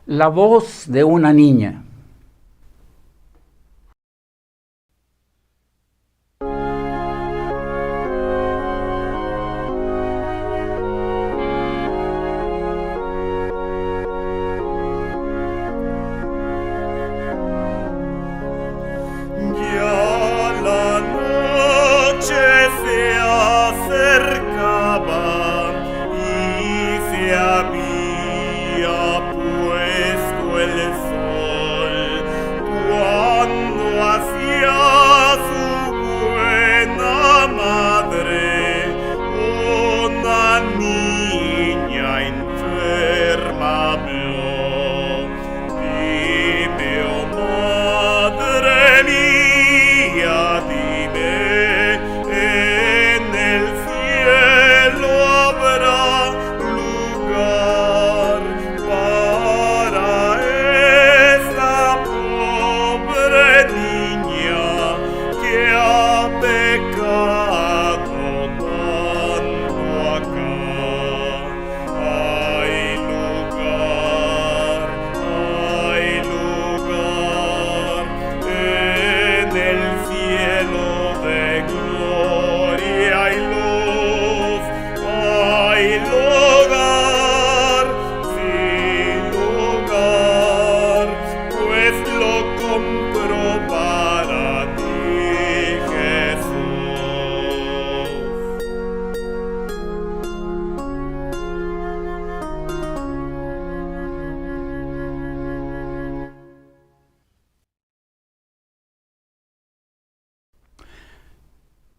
La voz de una niña.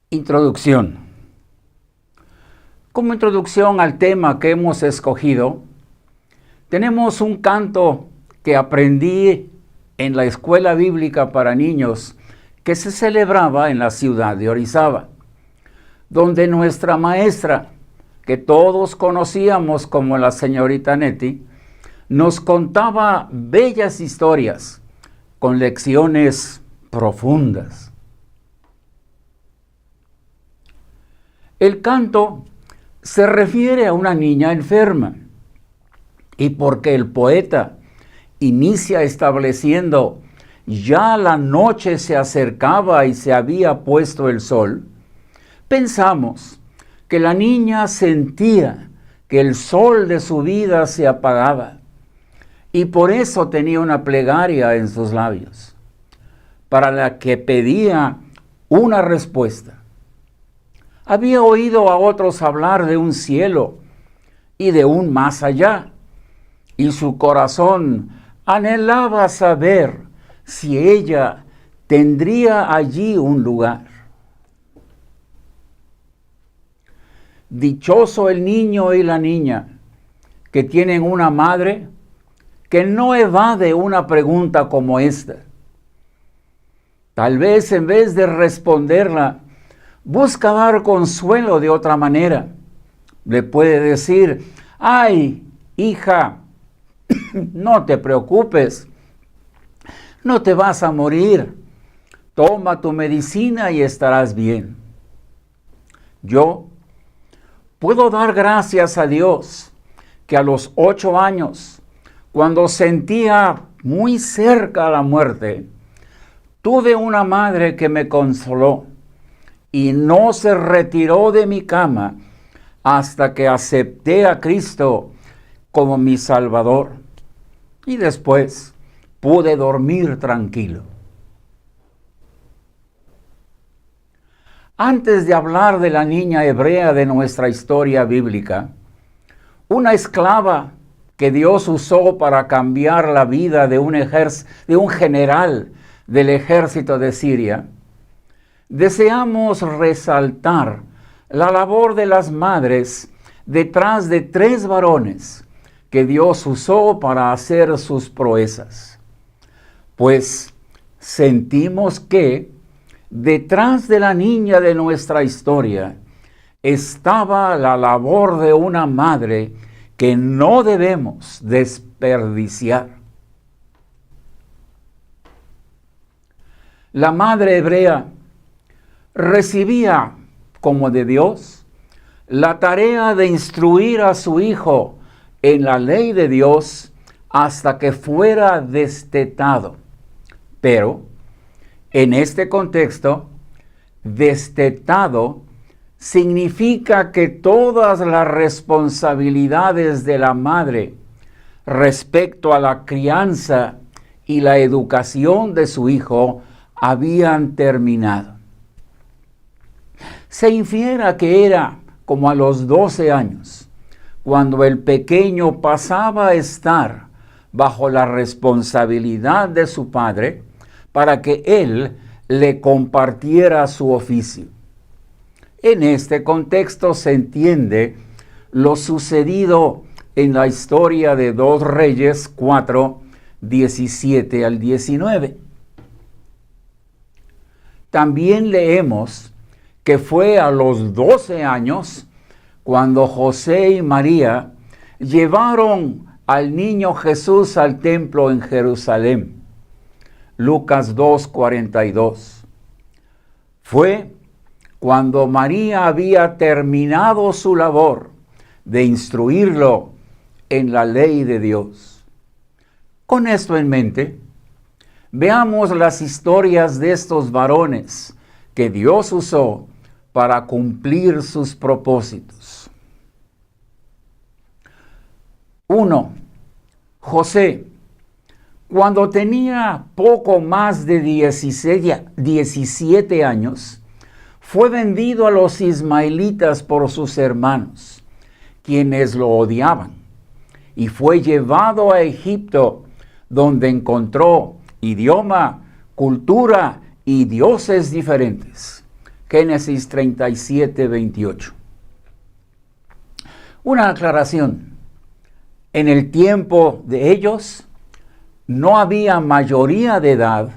Introducción. Como introducción al tema que hemos escogido, tenemos un canto que aprendí en la escuela bíblica para niños que se celebraba en la ciudad de Orizaba, donde nuestra maestra, que todos conocíamos como la señorita Neti, nos contaba bellas historias con lecciones profundas. El canto se refiere a una niña enferma, y porque el poeta inicia estableciendo ya la noche se acercaba y se había puesto el sol, pensamos que la niña sentía que el sol de su vida se apagaba, y por eso tenía una plegaria en sus labios, para la que pedía una respuesta. Había oído a otros hablar de un cielo y de un más allá, y su corazón anhelaba saber si ella tendría allí un lugar. Dichoso el niño y la niña que tienen una madre que no evade una pregunta como esta. Tal vez en vez de responderla, busca dar consuelo de otra manera. Le puede decir: ay, hija, no te preocupes, no te vas a morir, toma tu medicina y estarás bien. Yo puedo dar gracias a Dios que a los 8 años, cuando sentía muy cerca la muerte, tuve una madre que me consoló y no se retiró de mi cama hasta que acepté a Cristo como mi Salvador. Y después pude dormir tranquilo. Antes de hablar de la niña hebrea de nuestra historia bíblica, una esclava que Dios usó para cambiar la vida de un general del ejército de Siria, deseamos resaltar la labor de las madres detrás de 3 varones que Dios usó para hacer sus proezas. Pues sentimos que detrás de la niña de nuestra historia estaba la labor de una madre que no debemos desperdiciar. La madre hebrea recibía como de Dios la tarea de instruir a su hijo en la ley de Dios hasta que fuera destetado. Pero, en este contexto, destetado significa que todas las responsabilidades de la madre respecto a la crianza y la educación de su hijo habían terminado. Se infiere que era como a los 12 años, cuando el pequeño pasaba a estar bajo la responsabilidad de su padre para que él le compartiera su oficio. En este contexto se entiende lo sucedido en la historia de 2 Reyes 4, 17 al 19. También leemos que fue a los 12 años cuando José y María llevaron al niño Jesús al templo en Jerusalén. Lucas 2:42. Fue cuando María había terminado su labor de instruirlo en la ley de Dios. Con esto en mente, veamos las historias de estos varones que Dios usó para cumplir sus propósitos. 1. José, cuando tenía poco más de 17 años, fue vendido a los ismaelitas por sus hermanos, quienes lo odiaban, y fue llevado a Egipto, donde encontró idioma, cultura y dioses diferentes. Génesis 37, 28. Una aclaración. En el tiempo de ellos, no había mayoría de edad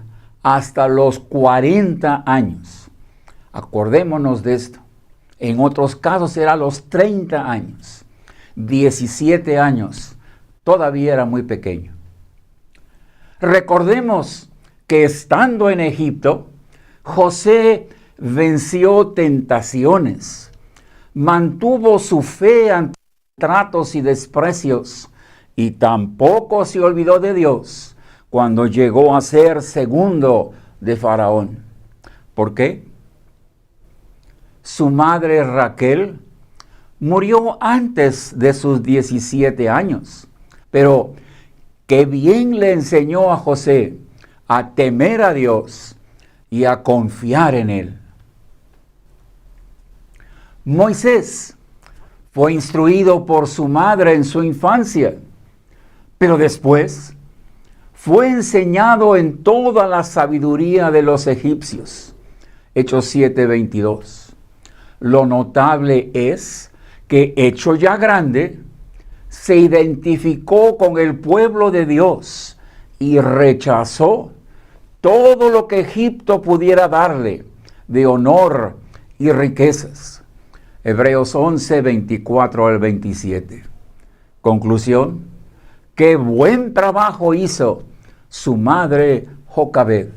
hasta los 40 años. Acordémonos de esto. En otros casos era los 30 años. 17 años. Todavía era muy pequeño. Recordemos que estando en Egipto, José venció tentaciones, mantuvo su fe ante tratos y desprecios, y tampoco se olvidó de Dios cuando llegó a ser segundo de Faraón. ¿Por qué? Su madre Raquel murió antes de sus 17 años, pero qué bien le enseñó a José a temer a Dios y a confiar en Él. Moisés fue instruido por su madre en su infancia, pero después fue enseñado en toda la sabiduría de los egipcios. Hechos 7:22. Lo notable es que, hecho ya grande, se identificó con el pueblo de Dios y rechazó todo lo que Egipto pudiera darle de honor y riquezas. Hebreos 11, 24 al 27. Conclusión: qué buen trabajo hizo su madre Jocabed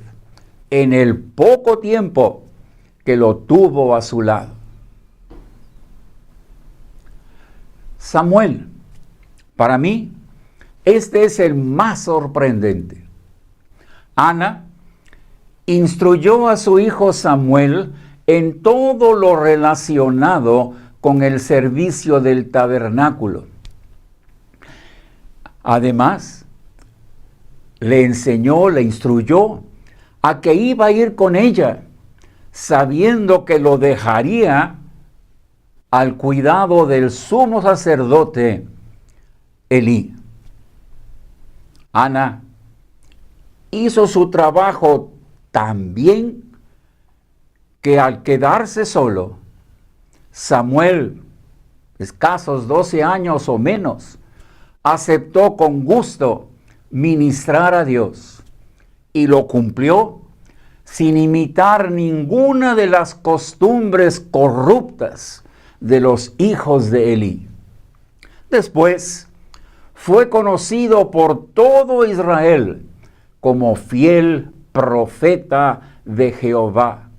en el poco tiempo que lo tuvo a su lado. Samuel, para mí, este es el más sorprendente. Ana instruyó a su hijo Samuel en todo lo relacionado con el servicio del tabernáculo. Además, le enseñó, le instruyó a que iba a ir con ella, sabiendo que lo dejaría al cuidado del sumo sacerdote Elí. Ana hizo su trabajo tan bien que al quedarse solo, Samuel, escasos 12 años o menos, aceptó con gusto ministrar a Dios y lo cumplió sin imitar ninguna de las costumbres corruptas de los hijos de Elí. Después fue conocido por todo Israel como fiel profeta de Jehová.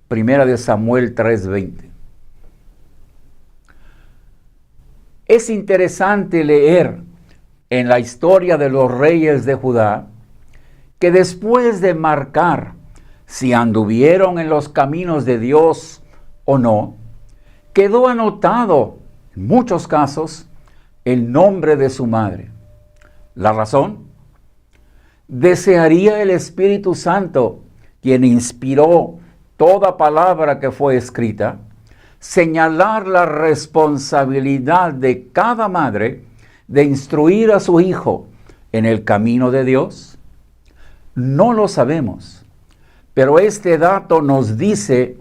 Primera de Samuel 3:20. Es interesante leer en la historia de los reyes de Judá, que después de marcar si anduvieron en los caminos de Dios o no, quedó anotado, en muchos casos, el nombre de su madre. ¿La razón? Desearía el Espíritu Santo, quien inspiró toda palabra que fue escrita, señalar la responsabilidad de cada madre de instruir a su hijo en el camino de Dios? No lo sabemos, pero este dato nos dice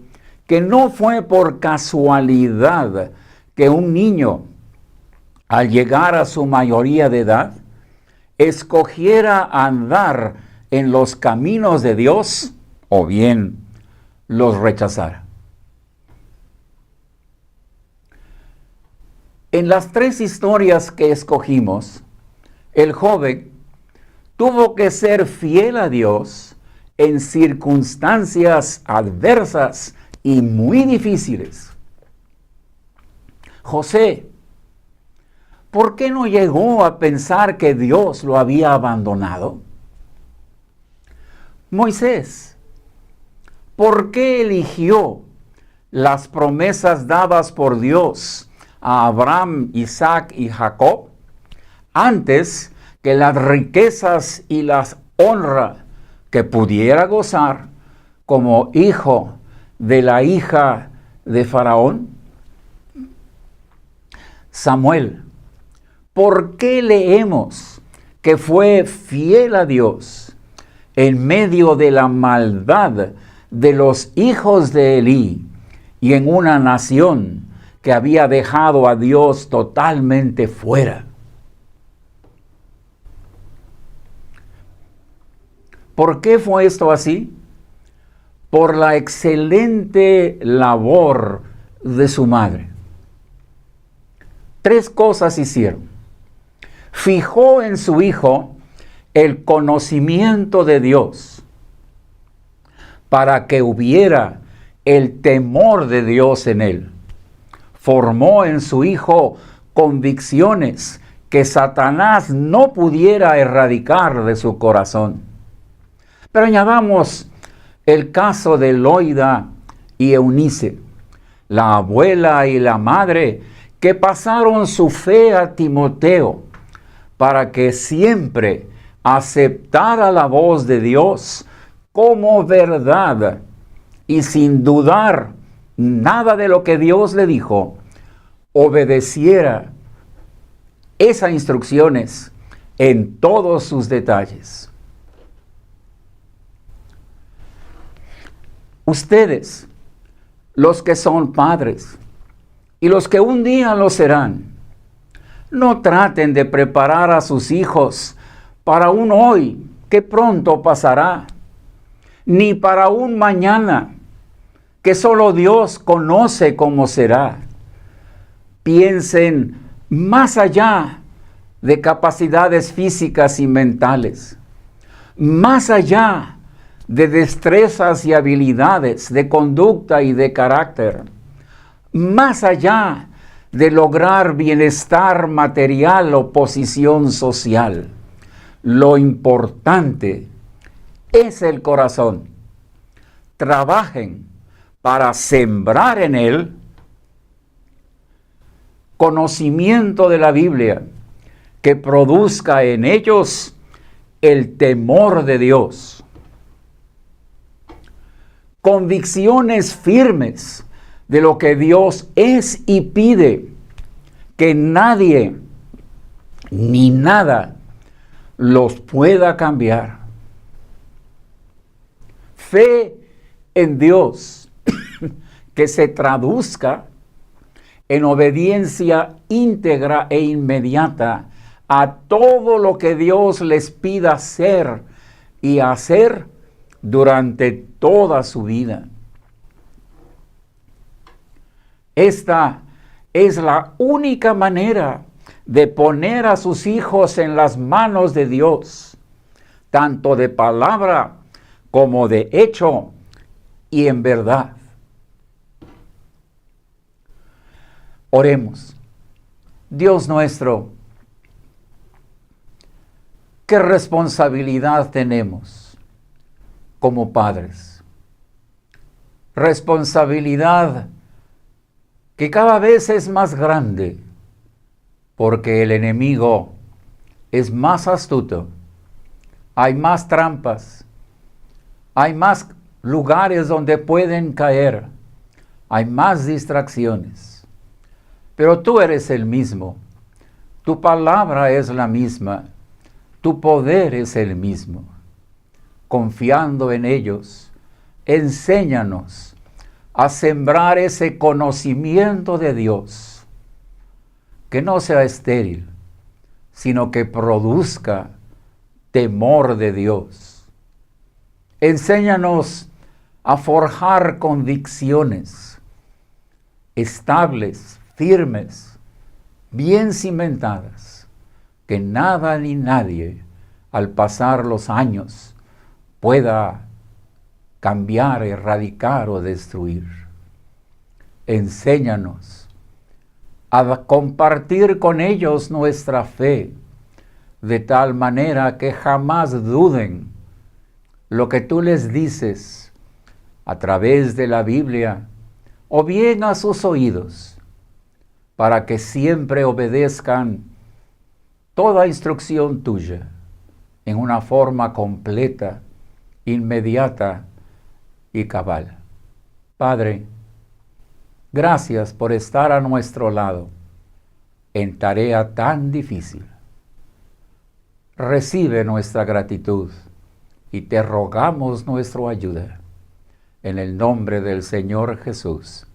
que no fue por casualidad que un niño, al llegar a su mayoría de edad, escogiera andar en los caminos de Dios o bien los rechazara. En las tres historias que escogimos, el joven tuvo que ser fiel a Dios en circunstancias adversas y muy difíciles. José, ¿por qué no llegó a pensar que Dios lo había abandonado? Moisés, ¿por qué eligió las promesas dadas por Dios a Abraham, Isaac y Jacob antes que las riquezas y las honra que pudiera gozar como hijo de la hija de Faraón? Samuel, ¿por qué leemos que fue fiel a Dios en medio de la maldad de los hijos de Elí y en una nación que había dejado a Dios totalmente fuera? ¿Por qué fue esto así? Por la excelente labor de su madre. Tres cosas hicieron. Fijó en su hijo el conocimiento de Dios para que hubiera el temor de Dios en él. Formó en su hijo convicciones que Satanás no pudiera erradicar de su corazón. Pero añadamos el caso de Loida y Eunice, la abuela y la madre que pasaron su fe a Timoteo para que siempre aceptara la voz de Dios como verdad y sin dudar nada de lo que Dios le dijo, obedeciera esas instrucciones en todos sus detalles. Ustedes, los que son padres y los que un día lo serán, no traten de preparar a sus hijos para un hoy que pronto pasará, ni para un mañana que solo Dios conoce cómo será. Piensen más allá de capacidades físicas y mentales, más allá de destrezas y habilidades, de conducta y de carácter, más allá de lograr bienestar material o posición social. Lo importante es el corazón. Trabajen para sembrar en él conocimiento de la Biblia que produzca en ellos el temor de Dios. Convicciones firmes de lo que Dios es y pide, que nadie ni nada los pueda cambiar. Fe en Dios que se traduzca en obediencia íntegra e inmediata a todo lo que Dios les pida hacer y hacer durante toda su vida. Esta es la única manera de poner a sus hijos en las manos de Dios, tanto de palabra como de hecho y en verdad. Oremos. Dios nuestro, ¿qué responsabilidad tenemos como padres? Responsabilidad que cada vez es más grande, porque el enemigo es más astuto, hay más trampas, hay más lugares donde pueden caer, hay más distracciones. Pero tú eres el mismo, tu palabra es la misma, tu poder es el mismo. Confiando en ellos, enséñanos a sembrar ese conocimiento de Dios, que no sea estéril, sino que produzca temor de Dios. Enséñanos a forjar convicciones estables, firmes, bien cimentadas, que nada ni nadie al pasar los años pueda cambiar, erradicar o destruir. Enséñanos a compartir con ellos nuestra fe, de tal manera que jamás duden lo que tú les dices a través de la Biblia o bien a sus oídos, para que siempre obedezcan toda instrucción tuya en una forma completa, inmediata y cabal. Padre, gracias por estar a nuestro lado en tarea tan difícil. Recibe nuestra gratitud y te rogamos nuestra ayuda. En el nombre del Señor Jesús.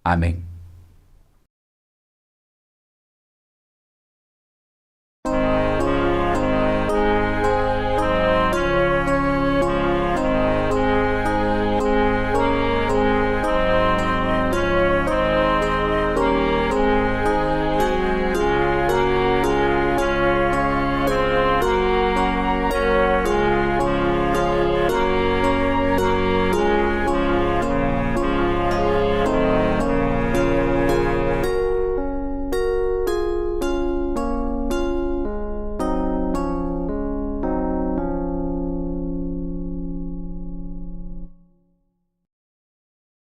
Amén.